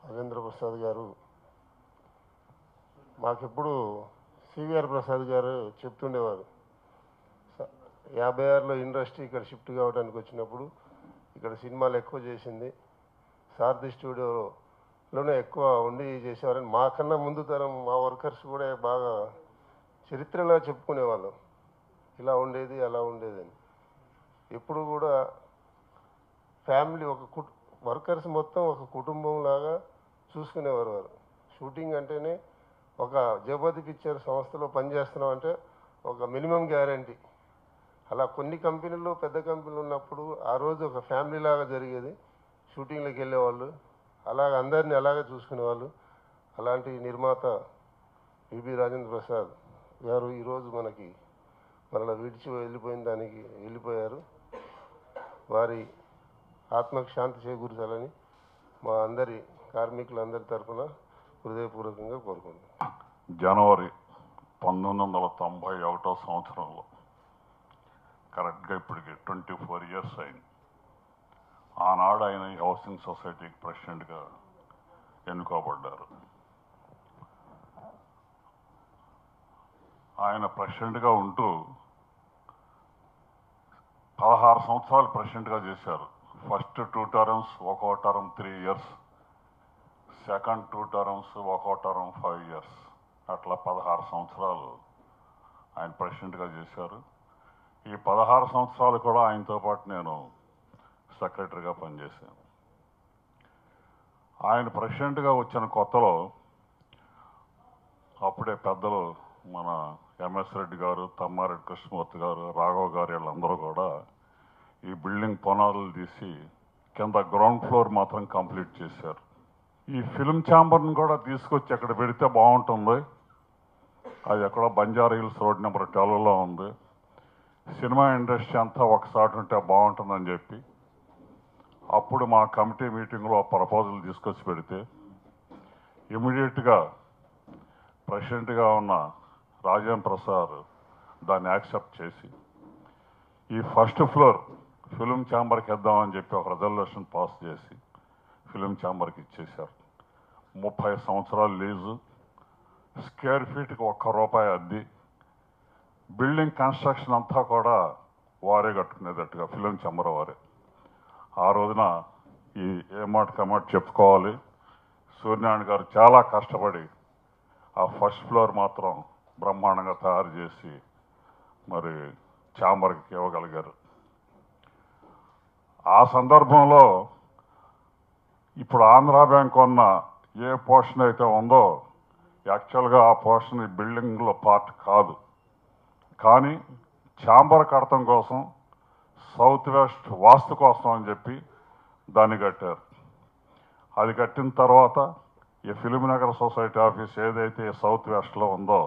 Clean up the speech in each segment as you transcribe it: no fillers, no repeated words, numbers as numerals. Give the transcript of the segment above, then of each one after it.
రాజేంద్ర ప్రసాద్ గారు మాకెప్పుడు సివిఆర్ ప్రసాద్ గారు చెప్తుండేవారు. 56లో ఇండస్ట్రీ ఇక్కడ షిఫ్ట్ కావడానికి వచ్చినప్పుడు ఇక్కడ సినిమాలు ఎక్కువ చేసింది సారథి స్టూడియోలోనే ఎక్కువ ఉండి చేసేవారని మాకన్నా ముందు తరం మా వర్కర్స్ కూడా బాగా చరిత్రలా చెప్పుకునేవాళ్ళు. ఇలా ఉండేది అలా ఉండేదని. ఎప్పుడు కూడా ఫ్యామిలీ వర్కర్స్ మొత్తం ఒక కుటుంబం లాగా చూసుకునేవారు. వారు షూటింగ్ అంటేనే ఒక జగపతి పిక్చర్ సంస్థలో పనిచేస్తున్నాం అంటే ఒక మినిమం గ్యారంటీ. అలా కొన్ని కంపెనీలు పెద్ద కంపెనీలు ఉన్నప్పుడు ఆ రోజు ఒక ఫ్యామిలీ లాగా జరిగేది. షూటింగ్లకు వెళ్ళేవాళ్ళు, అలాగ అందరినీ అలాగే చూసుకునేవాళ్ళు. అలాంటి నిర్మాత విబి రాజేంద్ర ప్రసాద్ గారు ఈరోజు మనలా విడిచి వెళ్ళిపోయారు. వారి ఆత్మకు శాంతి చేకూర్చాలని మా అందరి కార్మికులందరి తరఫున హృదయపూర్వకంగా కోరుకుంటున్నాను. జనవరి 1991 సంవత్సరంలో కరెక్ట్గా ఇప్పటికి 24 ఇయర్స్ అయింది. ఆనాడు ఆయన హౌసింగ్ సొసైటీకి ప్రెసిడెంట్గా ఎన్నుకోబడ్డారు. ఆయన ప్రెసిడెంట్గా ఉంటూ 16 సంవత్సరాలు ప్రెసిడెంట్గా చేశారు. ఫస్ట్ 2 టర్మ్స్, ఒక్కో టర్మ్ 3 ఇయర్స్, సెకండ్ 2 టర్మ్స్, ఒక్కో టర్మ్ 5 ఇయర్స్, అట్లా 16 సంవత్సరాలు ఆయన ప్రెసిడెంట్గా చేశారు. ఈ 16 సంవత్సరాలు కూడా ఆయనతో పాటు నేను సెక్రటరీగా పనిచేశాను. ఆయన ప్రెసిడెంట్గా వచ్చిన కొత్తలో అప్పుడే పెద్దలు మన ఎంఎస్ రెడ్డి గారు, తమ్మారెడ్డి కృష్ణమూర్తి గారు, రాఘవ్ గారు వీళ్ళందరూ కూడా ఈ బిల్డింగ్ పునాదులు తీసి కింద గ్రౌండ్ ఫ్లోర్ మాత్రం కంప్లీట్ చేశారు. ఈ ఫిల్మ్ ఛాంబర్ని కూడా తీసుకొచ్చి ఎక్కడ పెడితే బాగుంటుంది, అది ఎక్కడో బంజారా హిల్స్ రోడ్ నెంబర్ 12లో ఉంది, సినిమా ఇండస్ట్రీ అంతా ఒకసారి ఉంటే బాగుంటుందని చెప్పి అప్పుడు మా కమిటీ మీటింగ్లో ప్రపోజల్ తీసుకొచ్చి పెడితే ఇమీడియట్గా ప్రెసిడెంట్గా ఉన్న రాజేంద్ర ప్రసాద్ దాన్ని యాక్సెప్ట్ చేసి ఈ ఫస్ట్ ఫ్లోర్ ఫిల్మ్ ఛాంబర్కి ఇద్దామని చెప్పి ఒక రిజల్యూషన్ పాస్ చేసి ఫిల్మ్ ఛాంబర్కి ఇచ్చేశారు. 30 సంవత్సరాలు లీజు, స్క్వేర్ ఫీట్కి ₹1 అద్దె, బిల్డింగ్ కన్స్ట్రక్షన్ అంతా కూడా వారే కట్టుకునేటట్టుగా ఫిలిం ఛాంబర్ వారే. ఆ రోజున ఈ ఏ మాట కమాట చెప్పుకోవాలి, సూర్యనారాయణ గారు చాలా కష్టపడి ఆ ఫస్ట్ ఫ్లోర్ మాత్రం బ్రహ్మాండంగా తయారు చేసి మరి ఛాంబర్కి ఇవ్వగలిగారు. ఆ సందర్భంలో ఇప్పుడు ఆంధ్రా బ్యాంక్ ఉన్న ఏ పోర్షన్ అయితే ఉందో యాక్చువల్గా ఆ పోర్షన్ ఈ బిల్డింగ్లో పార్ట్ కాదు, కానీ ఛాంబర్ కడతం కోసం సౌత్ వెస్ట్ వాస్తు కోసం అని చెప్పి దాన్ని కట్టారు. అది కట్టిన తర్వాత ఈ ఫిలిం నగర్ సొసైటీ ఆఫీస్ ఏదైతే సౌత్ వెస్ట్లో ఉందో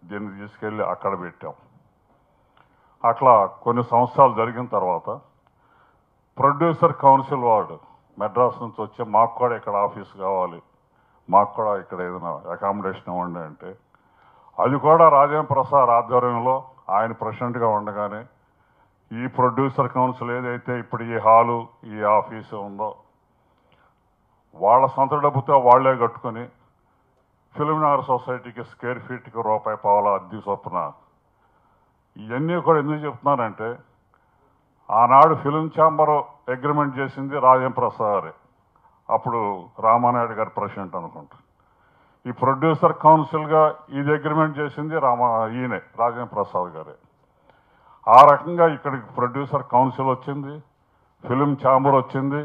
దీన్ని తీసుకెళ్ళి అక్కడ పెట్టాం. అట్లా కొన్ని సంవత్సరాలు జరిగిన తర్వాత ప్రొడ్యూసర్ కౌన్సిల్ వార్డు మెడ్రాస్ నుంచి వచ్చి మాకు కూడా ఇక్కడ ఆఫీస్ కావాలి, మాకు కూడా ఇక్కడ ఏదైనా అకామిడేషన్ ఇవ్వండి అంటే అది కూడా రాజేంద్ర ప్రసాద్ ఆధ్వర్యంలో ఆయన ప్రెసిడెంట్గా ఉండగానే ఈ ప్రొడ్యూసర్ కౌన్సిల్ ఏదైతే ఇప్పుడు ఈ హాలు ఈ ఆఫీసు ఉందో వాళ్ళ సొంత డబ్బుతో వాళ్లే కట్టుకొని ఫిలిం నగర్ సొసైటీకి స్క్వేర్ ఫీట్కి ₹1.50 అద్దె చొప్పున. ఇవన్నీ కూడా ఎందుకు చెప్తున్నానంటే ఆనాడు ఫిలిం ఛాంబర్ అగ్రిమెంట్ చేసింది రాజేంద్ర ప్రసాద్, అప్పుడు రామానాయుడు గారు ప్రెసిడెంట్ అనుకుంటా. ఈ ప్రొడ్యూసర్ కౌన్సిల్గా ఇది అగ్రిమెంట్ చేసింది ఈయనే రాజేంద్ర ప్రసాద్ గారే. ఆ రకంగా ఇక్కడికి ప్రొడ్యూసర్ కౌన్సిల్ వచ్చింది, ఫిలిం ఛాంబర్ వచ్చింది.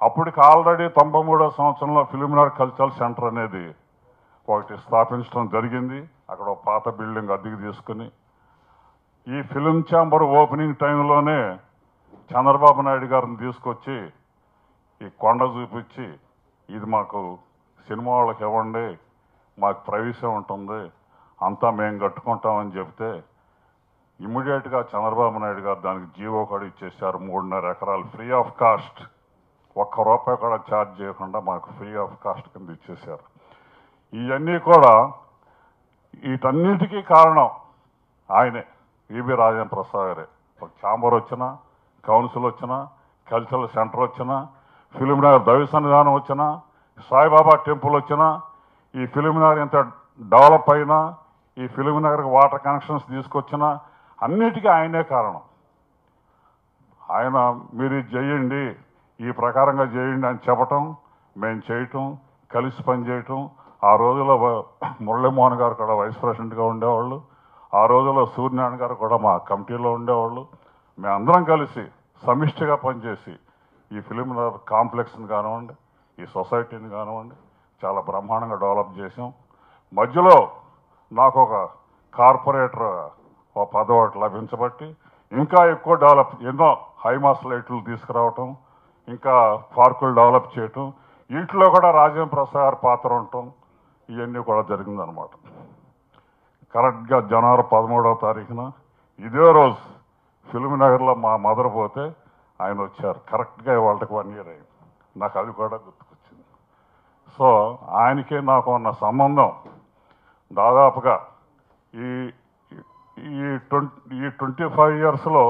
అప్పటికి ఆల్రెడీ 93వ సంవత్సరంలో ఫిలిం నగర్ కల్చరల్ సెంటర్ అనేది ఒకటి స్థాపించడం జరిగింది. అక్కడ ఒక పాత బిల్డింగ్ అద్దెకి తీసుకుని ఈ ఫిలిం ఛాంబర్ ఓపెనింగ్ టైంలోనే చంద్రబాబు నాయుడు గారిని తీసుకొచ్చి ఈ కొండ చూపించి ఇది మాకు సినిమా వాళ్ళకి ఇవ్వండి, మాకు ప్రైవసీ ఉంటుంది, అంతా మేము కట్టుకుంటామని చెప్తే ఇమ్మీడియట్గా చంద్రబాబు నాయుడు గారు దానికి జీవో కూడా ఇచ్చేసారు. 3.5 ఎకరాలు ఫ్రీ ఆఫ్ కాస్ట్, ₹1 కూడా ఛార్జ్ చేయకుండా మాకు ఫ్రీ ఆఫ్ కాస్ట్ కింద ఇచ్చేశారు. ఇవన్నీ కూడా వీటన్నిటికీ కారణం ఆయనే, విబి రాజేంద్ర ప్రసాద్ గారే. ఒక ఛాంబర్ వచ్చినా, కౌన్సిల్ వచ్చినా, కల్చరల్ సెంటర్ వచ్చినా, ఫిలిం నగర్ దైవ సన్నిధానం వచ్చినా, సాయిబాబా టెంపుల్ వచ్చినా, ఈ ఫిలిం నగర్ ఎంత డెవలప్ అయినా, ఈ ఫిలిం నగర్కి వాటర్ కనెక్షన్స్ తీసుకొచ్చినా అన్నిటికీ ఆయనే కారణం. ఆయన మీరు ఇది చేయండి, ఈ ప్రకారంగా చేయండి అని చెప్పటం, మేము చేయటం, కలిసి పనిచేయటం. ఆ రోజుల్లో మురళీమోహన్ గారు కూడా వైస్ ప్రెసిడెంట్గా ఉండేవాళ్ళు. ఆ రోజుల్లో సూర్యనారాయణ గారు కూడా మా కమిటీలో ఉండేవాళ్ళు. మేమందరం కలిసి సమిష్టిగా పనిచేసి ఈ ఫిలిం కాంప్లెక్స్ని కానివ్వండి, ఈ సొసైటీని కానివ్వండి చాలా బ్రహ్మాండంగా డెవలప్ చేసాం. మధ్యలో నాకు ఒక కార్పొరేటర్ ఒక పదవి లభించబట్టి ఇంకా ఎక్కువ డెవలప్, ఎన్నో హైమాస్ లైట్లు తీసుకురావటం, ఇంకా పార్కులు డెవలప్ చేయటం, వీటిలో కూడా రాజేంద్ర ప్రసాద్ గారి పాత్ర ఉండటం, ఇవన్నీ కూడా జరిగిందనమాట. కరెక్ట్గా జనవరి 13వ తారీఖున ఇదే రోజు ఫిల్మ్ నగర్లో మా మదర్ పోతే ఆయన వచ్చారు. కరెక్ట్గా వాళ్ళకి 1 year అయింది. నాకు అది కూడా గుర్తుకొచ్చింది. సో ఆయనకే నాకు ఉన్న సంబంధం దాదాపుగా ఈ 25 yearsలో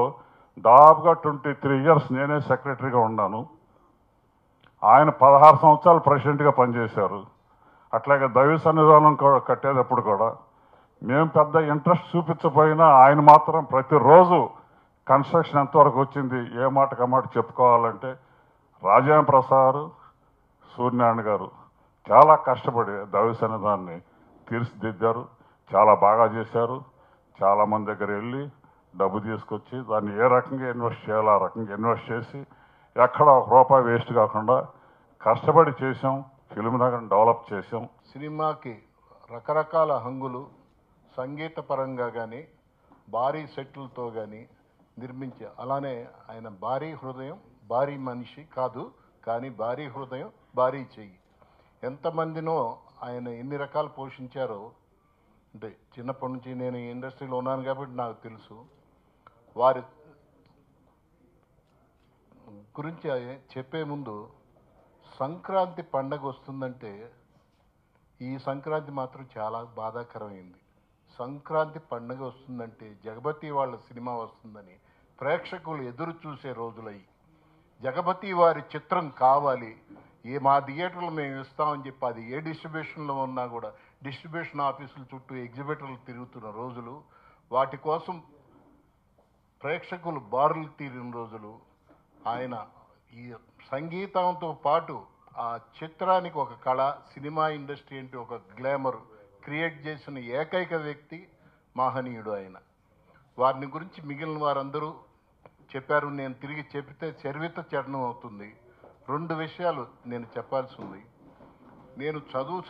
దాదాపుగా 23 years నేనే సెక్రటరీగా ఉన్నాను. ఆయన 16 సంవత్సరాలు ప్రెసిడెంట్గా పనిచేశారు. అట్లాగే దైవ సన్నిధానం కట్టేటప్పుడు కూడా మేము పెద్ద ఇంట్రెస్ట్ చూపించకపోయినా ఆయన మాత్రం ప్రతిరోజు కన్స్ట్రక్షన్ ఎంతవరకు వచ్చింది, ఏ మాట కమాట చెప్పుకోవాలంటే రాజేంద్ర ప్రసాద్, సూర్యనారాయణ గారు చాలా కష్టపడి దైవ సన్నిధానాన్ని తీర్చిదిద్దారు. చాలా బాగా చేశారు. చాలామంది దగ్గర వెళ్ళి డబ్బు తీసుకొచ్చి దాన్ని ఏ రకంగా ఇన్వెస్ట్ చేయాలో ఆ రకంగా ఇన్వెస్ట్ చేసి ఎక్కడ ఒక రూపాయి వేస్ట్ కాకుండా కష్టపడి చేసాం. ఫిల్మ్ నగర్ని డెవలప్ చేసాం. సినిమాకి రకరకాల హంగులు సంగీత పరంగా కానీ భారీ సెట్లతో కానీ నిర్మించే, అలానే ఆయన భారీ హృదయం, భారీ మనిషి కాదు కానీ భారీ హృదయం, భారీ చెయ్యి. ఎంతమందినో ఆయన ఎన్ని రకాలు పోషించారో అంటే చిన్నప్పటి నుంచి నేను ఈ ఇండస్ట్రీలో ఉన్నాను కాబట్టి నాకు తెలుసు. వారి గురించి చెప్పే ముందు సంక్రాంతి పండగ వస్తుందంటే ఈ సంక్రాంతి మాత్రం చాలా బాధాకరమైంది. సంక్రాంతి పండగ వస్తుందంటే జగపతి వాళ్ళ సినిమా వస్తుందని ప్రేక్షకులు ఎదురు చూసే రోజులయ్యి. జగపతి వారి చిత్రం కావాలి, మా థియేటర్లు మేము ఇస్తామని చెప్పి అది ఏ డిస్ట్రిబ్యూషన్లో ఉన్నా కూడా డిస్ట్రిబ్యూషన్ ఆఫీసుల చుట్టూ ఎగ్జిబిటర్లు తిరుగుతున్న రోజులు, వాటి కోసం ప్రేక్షకులు బారులు తీరిన రోజులు. ఆయన ఈ సంగీతంతో పాటు ఆ చిత్రానికి ఒక కళ, సినిమా ఇండస్ట్రీ అంటే ఒక గ్లామర్ క్రియేట్ చేసిన ఏకైక వ్యక్తి మహనీయుడు ఆయన. వారిని గురించి మిగిలిన వారందరూ చెప్పారు. నేను తిరిగి చెప్తే చరిత్ర చరణం అవుతుంది. 2 విషయాలు నేను చెప్పాల్సి ఉంది. నేను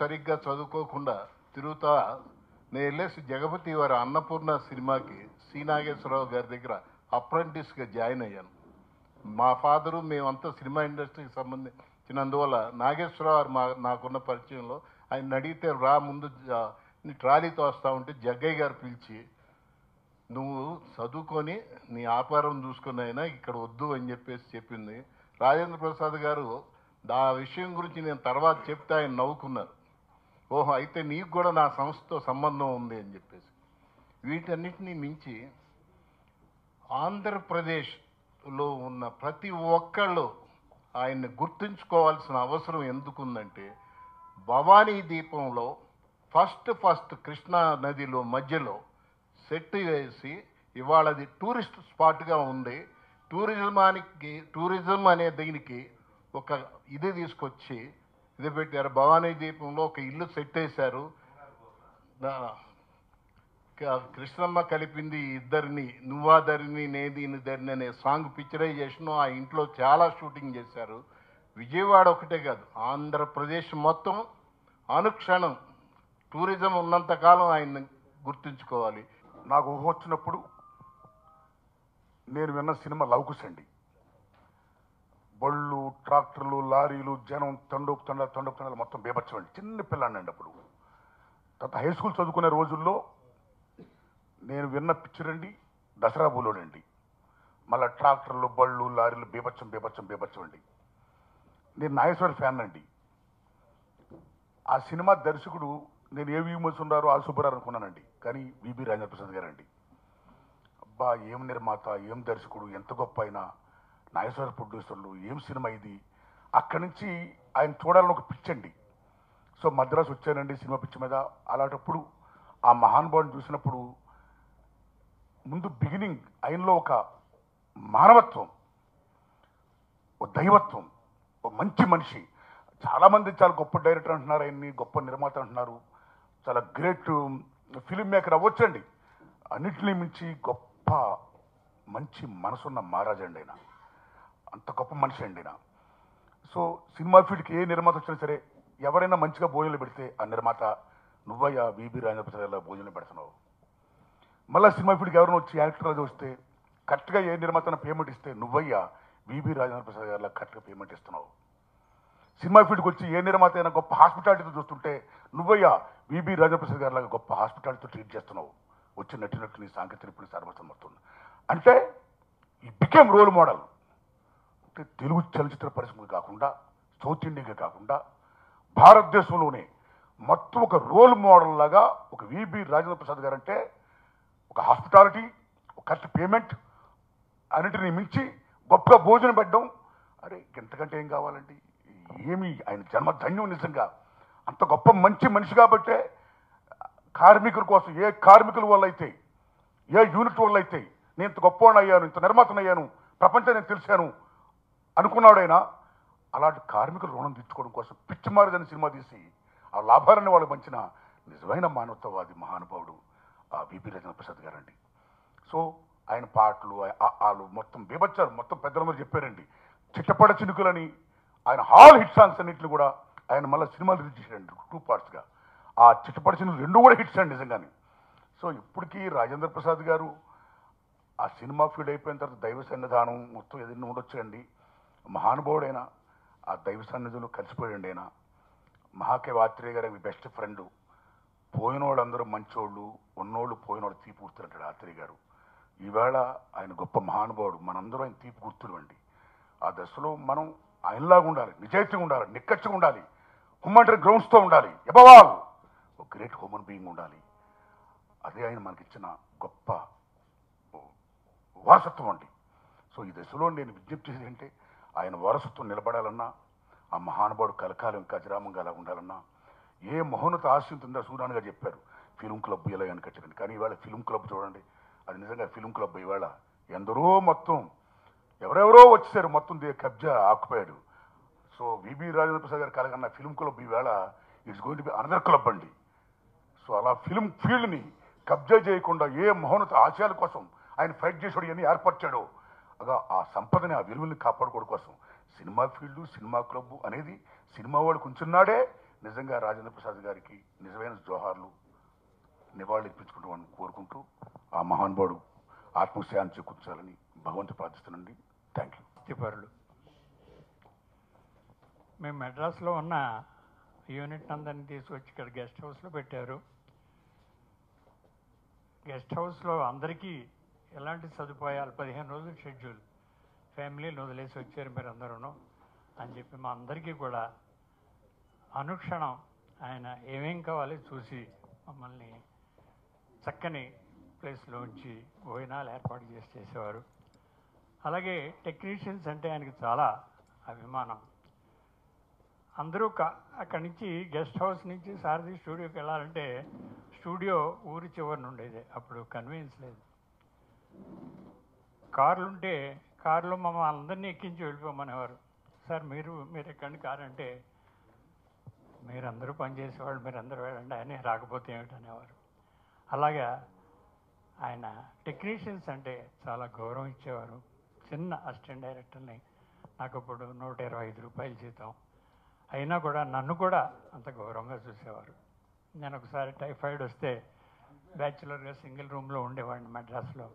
సరిగ్గా చదువుకోకుండా తిరుగుతా నేను వెళ్ళేసి జగపతి వారి అన్నపూర్ణ సినిమాకి సి నాగేశ్వరరావు గారి దగ్గర అప్రెంటిస్గా జాయిన్ అయ్యాను. మా ఫాదరు మేమంతా సినిమా ఇండస్ట్రీకి సంబంధించినందువల్ల నాగేశ్వరరావు నాకున్న పరిచయంలో ఆయన అడిగితే రా ముందు ట్రాలీతో వస్తూ ఉంటే జగ్గయ్య గారు పిలిచి నువ్వు చదువుకొని నీ వ్యాపారం చూసుకుని అయినా ఇక్కడ వద్దు అని చెప్పేసి చెప్పింది. రాజేంద్ర ప్రసాద్ గారు ఆ విషయం గురించి నేను తర్వాత చెప్తే ఆయన నవ్వుకున్నారు. ఓహో అయితే నీకు కూడా నా సంస్థతో సంబంధం ఉంది అని చెప్పేసి. వీటన్నిటినీ మించి ఆంధ్రప్రదేశ్లో ఉన్న ప్రతి ఒక్కళ్ళు ఆయన్ని గుర్తుంచుకోవాల్సిన అవసరం ఎందుకుందంటే భవానీ దీపంలో ఫస్ట్ కృష్ణా నదిలో మధ్యలో సెట్ వేసి ఇవాళ అది టూరిస్ట్ స్పాట్గా ఉంది. టూరిజం అనే దీనికి ఒక ఇది తీసుకొచ్చి ఇది పెట్టారు. భవానీ దీపంలో ఒక ఇల్లు సెట్ వేశారు. కృష్ణమ్మ కలిపింది ఇద్దరిని, నువ్వా ధరిని నేదీని ధరిని అనే సాంగ్ పిక్చరైజేషన్ ఆ ఇంట్లో చాలా షూటింగ్ చేశారు. విజయవాడ ఒకటే కాదు, ఆంధ్రప్రదేశ్ మొత్తం అనుక్షణం టూరిజం ఉన్నంతకాలం ఆయన్ని గుర్తుంచుకోవాలి. నాకు ఊహ వచ్చినప్పుడు నేను విన్న సినిమా లవకుశ అండి. బళ్ళు, ట్రాక్టర్లు, లారీలు, జనం తండోపు మొత్తం బేబచ్చండి. చిన్న పిల్లాడిని అండి అప్పుడు. తర్వాత హై స్కూల్ చదువుకునే రోజుల్లో నేను విన్న పిక్చర్ అండి దసరా బులోడండి. మళ్ళీ ట్రాక్టర్లు, బళ్ళు, లారీలు బేబచ్చం అండి. నేను నాగేశ్వర ఫ్యాన్ అండి. ఆ సినిమా దర్శకుడు నేను ఏ విమర్శ ఉన్నారో ఆ సుబ్బారావు అనుకున్నానండి, కానీ విబి రాజేంద్ర ప్రసాద్ గారండి. అబ్బా ఏం నిర్మాత, ఏం దర్శకుడు, ఎంత గొప్ప అయినా నాగేశ్వర ప్రొడ్యూసర్లు, ఏం సినిమా ఇది. అక్కడి నుంచి ఆయన చూడాలని ఒక పిచ్చండి. సో మద్రాసు వచ్చానండి సినిమా పిచ్చి మీద. అలాంటప్పుడు ఆ మహానుభావుని చూసినప్పుడు ముందు బిగినింగ్ ఆయనలో ఒక మానవత్వం, ఒక దైవత్వం, ఒక మంచి మనిషి. చాలామంది చాలా గొప్ప డైరెక్టర్ అంటున్నారు, ఆయన్ని గొప్ప నిర్మాత అంటున్నారు, చాలా గ్రేట్ ఫిలిం మేకర్ అవ్వచ్చండి. అన్నిటినీ మించి గొప్ప మంచి మనసున్న మహారాజు అండి ఆయన. అంత గొప్ప మనిషి అండి ఆయన. సో సినిమా ఫీల్డ్కి ఏ నిర్మాత వచ్చినా సరే ఎవరైనా మంచిగా భోజనాలు పెడితే ఆ నిర్మాత నువ్వయ్యా విబి రాజేంద్ర ప్రసాద్ గారిలా భోజనం పెడుతున్నావు. మళ్ళీ సినిమా ఫీల్డ్కి ఎవరైనా వచ్చి యాక్టర్ అది వస్తే కరెక్ట్గా ఏ నిర్మాత పేమెంట్ ఇస్తే నువ్వయ్యా విబి రాజేంద్ర ప్రసాద్ గారిలా కరెక్ట్గా పేమెంట్ ఇస్తున్నావు. సినిమా ఫీల్డ్కి వచ్చి ఏ నిర్మాత అయినా గొప్ప హాస్పిటాలిటీతో చూస్తుంటే నువ్వయ్యా విబి రాజేంద్ర ప్రసాద్ గారిలాగా గొప్ప హాస్పిటాలిటీతో ట్రీట్ చేస్తున్నావు. వచ్చి నటినట్టు నీ సాంకేతిక నిపుణులు సర్వస్వం మొత్తం అంటే ఈ బికేమ్ రోల్ మోడల్. అంటే తెలుగు చలచిత్ర పరిశ్రమకి కాకుండా, సౌత్ ఇండియాకి కాకుండా భారతదేశంలోనే మొత్తం ఒక రోల్ మోడల్ లాగా ఒక విబి రాజేంద్ర ప్రసాద్ గారు అంటే ఒక హాస్పిటాలిటీ, ఒక కరెక్ట్ పేమెంట్, అన్నిటిని మించి గొప్పగా భోజనం పెట్టడం. అరే ఎంతకంటే ఏం కావాలండి? ఏమి ఆయన జన్మ ధన్యం నిజంగా. అంత గొప్ప మంచి మనిషి కాబట్టే కార్మికుల కోసం, ఏ కార్మికుల వల్ల అయితే, ఏ యూనిట్ వల్ల అయితే నేను ఇంత గొప్పవాడిని అయ్యాను, ఇంత నిర్మాతనయ్యాను, ప్రపంచం నేను తెలిసాను అనుకున్నాడైనా అలాంటి కార్మికుల రుణం తీర్చుకోవడం కోసం పిచ్చిమారిదని సినిమా తీసి ఆ లాభాలని వాళ్ళు పంచిన నిజమైన మానవతావాది మహానుభావుడు ఆ విబి రాజేంద్ర ప్రసాద్ గారండి. సో ఆయన పాటలు వాళ్ళు మొత్తం బీభత్సారు, మొత్తం పెద్దలందరూ చెప్పారండి. చిట్టపడ చినుకులని ఆయన హాల్ హిట్ సాంగ్స్ అన్నింటిని కూడా ఆయన మళ్ళీ సినిమాలు రిలీజ్ చేశారండి 2 పార్ట్స్గా. ఆ చిట్టపడ చినుకులు 2 కూడా హిట్స్ అండి నిజంగానే. సో ఇప్పటికీ రాజేంద్ర ప్రసాద్ గారు ఆ సినిమా ఫీల్డ్ అయిపోయిన తర్వాత దైవ సన్నిధానం మొత్తం ఏదైనా ఉండొచ్చండి. మహానుభావుడైన ఆ దైవ సన్నిధిలో కలిసిపోయాడండి ఆయన. మహాకేవ్ ఆత్రేయ గారి బెస్ట్ ఫ్రెండ్. పోయిన వాళ్ళందరూ మంచోళ్ళు, ఉన్నోళ్ళు పోయినోళ్ళు తీపి గుర్తులు అంటాడు ఆత్రేయ గారు. ఈవేళ ఆయన గొప్ప మహానుభావుడు, మనందరూ ఆయన తీపి గుర్తులు అండి. ఆ దశలో మనం ఆయనలాగా ఉండాలి, నిజాయితీగా ఉండాలి, నిక్కచ్చిగా ఉండాలి, హ్యూమనిటరీ గ్రౌండ్స్తో ఉండాలి, ఎబవాల్ ఒక గ్రేట్ హ్యూమన్ బీయింగ్ ఉండాలి. అదే ఆయన మనకిచ్చిన గొప్ప వారసత్వం అండి. సో ఈ దశలో నేను విజ్ఞప్తి చేసేది ఏంటంటే ఆయన వారసత్వం నిలబడాలన్నా, ఆ మహానుభావుడు కలకాలం ఇంకా అజరామంగా అలా ఉండాలన్నా ఏ మహోన్నత ఆశయం ఉందో సూర్యాన్ గారు చెప్పారు, ఫిలిం క్లబ్ ఇలా కనిపించండి. కానీ ఇవాళ ఫిలిం క్లబ్ చూడండి, అది నిజంగా ఫిలిం క్లబ్. ఇవాళ ఎందరో మొత్తం ఎవరెవరో వచ్చేసారు, మొత్తం కబ్జా ఆక్యుపైడ్. సో విబి రాజేంద్ర ప్రసాద్ గారు కలగన్న ఫిలిం క్లబ్ ఈవేళ it's going to be another club అండి. సో అలా ఫిలిం ఫీల్డ్ని కబ్జా చేయకుండా ఏ మహోన్నత ఆశయాల కోసం ఆయన ఫైట్ చేసాడు అని ఏర్పరిచాడో అలా ఆ సంపదని, ఆ విలువల్ని కాపాడుకోవడం కోసం సినిమా ఫీల్డ్, సినిమా క్లబ్ అనేది సినిమా వాడు కొంచెన్నాడే నిజంగా రాజేంద్ర ప్రసాద్ గారికి నిజమైన జోహార్లు నివాళులు ఇప్పించుకుంటామని కోరుకుంటూ ఆ మహానుభావుడు ఆత్మశాంతి చేకూర్చాలని భగవంతుడు ప్రార్థిస్తున్నాండి. Thank you. భక్తిపరులు మేము మెడ్రాస్లో ఉన్న యూనిట్ అందరినీ తీసుకొచ్చి ఇక్కడ గెస్ట్ హౌస్లో పెట్టారు. గెస్ట్ హౌస్లో అందరికీ ఎలాంటి సదుపాయాలు, 15 రోజులు షెడ్యూల్, ఫ్యామిలీని వదిలేసి వచ్చారు మీరు అందరూ అని చెప్పి మా అందరికీ కూడా అనుక్షణం ఆయన ఏమేం కావాలి చూసి మమ్మల్ని చక్కని ప్లేస్లో ఉంచి భోజనాలు ఏర్పాటు చేసేవారు. అలాగే టెక్నీషియన్స్ అంటే ఆయనకి చాలా అభిమానం. అందరూ అక్కడి నుంచి గెస్ట్ హౌస్ నుంచి సారథి స్టూడియోకి వెళ్ళాలంటే స్టూడియో ఊరి చివరిని ఉండేది. అప్పుడు కన్వీనియన్స్ లేదు. కార్లుంటే కారులో మమ్మల్ని అందరినీ ఎక్కించి వెళ్ళిపోమనేవారు. సార్ మీరు ఎక్కండి కారు అంటే, మీరందరూ పనిచేసేవాళ్ళు, మీరందరూ వెళ్ళండి, అని రాకపోతే ఏమిటనేవారు. అలాగా ఆయన టెక్నీషియన్స్ అంటే చాలా గౌరవం ఇచ్చేవారు. చిన్న అసిస్టెంట్ డైరెక్టర్ని, నాకు ఇప్పుడు 125 రూపాయలు జీతం అయినా కూడా నన్ను కూడా అంత గౌరవంగా చూసేవారు. నేను ఒకసారి టైఫాయిడ్ వస్తే బ్యాచులర్గా సింగిల్ రూమ్లో ఉండేవాడిని మెడ్రాస్లో.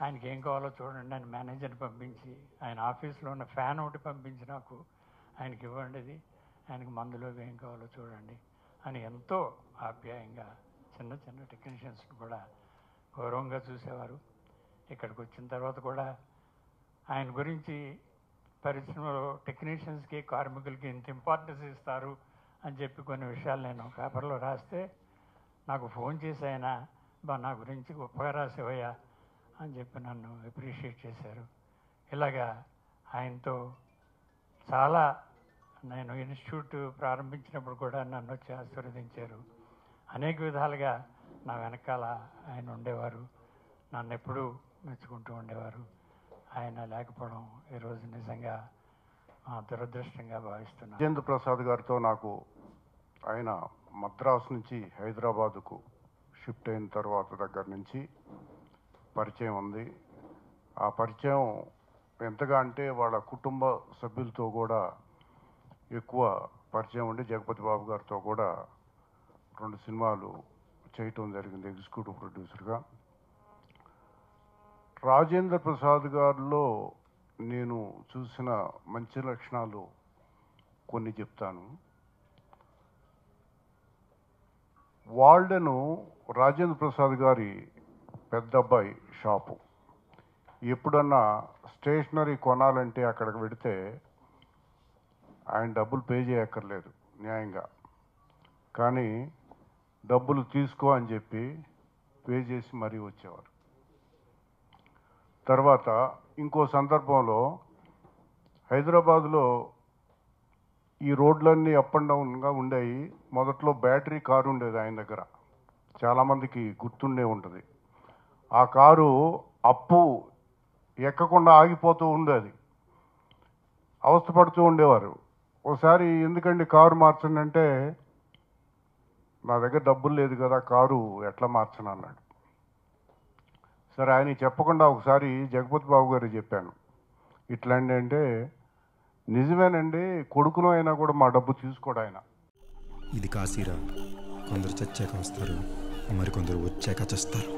ఆయనకి ఏం కావాలో చూడండి అని మేనేజర్ని పంపించి, ఆయన ఆఫీస్లో ఉన్న ఫ్యాన్ ఒకటి పంపించి నాకు ఆయనకి ఇవ్వండి, ఆయనకి మందులో ఏం కావాలో చూడండి అని ఎంతో ఆప్యాయంగా చిన్న చిన్న టెక్నీషియన్స్ని కూడా గౌరవంగా చూసేవారు. ఇక్కడికి వచ్చిన తర్వాత కూడా ఆయన గురించి పరిశ్రమలో టెక్నీషియన్స్కి, కార్మికులకి ఇంత ఇంపార్టెన్స్ ఇస్తారు అని చెప్పి కొన్ని విషయాలు నేను పేపర్లో రాస్తే నాకు ఫోన్ చేసి ఆయన నా గురించి గొప్పగా రాసేవయ్యా అని చెప్పి నన్ను అప్రిషియేట్ చేశారు. ఇలాగా ఆయనతో చాలా నేను ఇన్స్టిట్యూట్ ప్రారంభించినప్పుడు కూడా నన్ను వచ్చి ఆశీర్వదించారు. అనేక విధాలుగా నా వెనకాల ఆయన ఉండేవారు, నన్ను ఎప్పుడూ మెచ్చుకుంటూ ఉండేవారు. ఆయన లేకపోవడం ఈరోజు నిజంగా దురదృష్టంగా భావిస్తున్నాను. రాజేంద్ర ప్రసాద్ గారితో నాకు ఆయన మద్రాసు నుంచి హైదరాబాదుకు షిఫ్ట్ అయిన తర్వాత దగ్గర నుంచి పరిచయం ఉంది. ఆ పరిచయం ఎంతగా అంటే వాళ్ళ కుటుంబ సభ్యులతో కూడా ఎక్కువ పరిచయం ఉండి జగపతి బాబు గారితో కూడా 2 సినిమాలు చేయటం జరిగింది ఎగ్జిక్యూటివ్ ప్రొడ్యూసర్గా. రాజేంద్ర ప్రసాద్ గారిలో నేను చూసిన మంచి లక్షణాలు కొన్ని చెప్తాను. వాల్డెను రాజేంద్ర ప్రసాద్ గారి పెద్ద అబ్బాయి షాపు. ఎప్పుడన్నా స్టేషనరీ కొనాలంటే అక్కడికి వెడితే ఆయన డబ్బులు పే చేయక్కర్లేదు న్యాయంగా, కానీ డబ్బులు తీసుకో అని చెప్పి పే చేసి మరీ వచ్చేవారు. తర్వాత ఇంకో సందర్భంలో హైదరాబాదులో ఈ రోడ్లన్నీ అప్ అండ్ డౌన్గా ఉండేవి. మొదట్లో బ్యాటరీ కారు ఉండేది ఆయన దగ్గర, చాలామందికి గుర్తుండే ఉంటుంది. ఆ కారు అప్పు ఎక్కకుండా ఆగిపోతూ ఉండేది, అవస్థపడుతూ ఉండేవారు. ఒకసారి ఎందుకండి కారు మార్చండి అంటే, నా దగ్గర డబ్బులు లేదు కదా, కారు ఎట్లా మార్చను అన్నాడు. సరే ఆయన చెప్పకుండా ఒకసారి జగపతి బాబు గారికి చెప్పాను, ఇట్లాంటి అంటే నిజమేనండి, కొడుకును అయినా కూడా మా డబ్బు తీసుకోడు ఆయన. ఇది కాశీరా, కొందరు చచ్చాక వస్తారు, మరికొందరు వచ్చాక చస్తారు.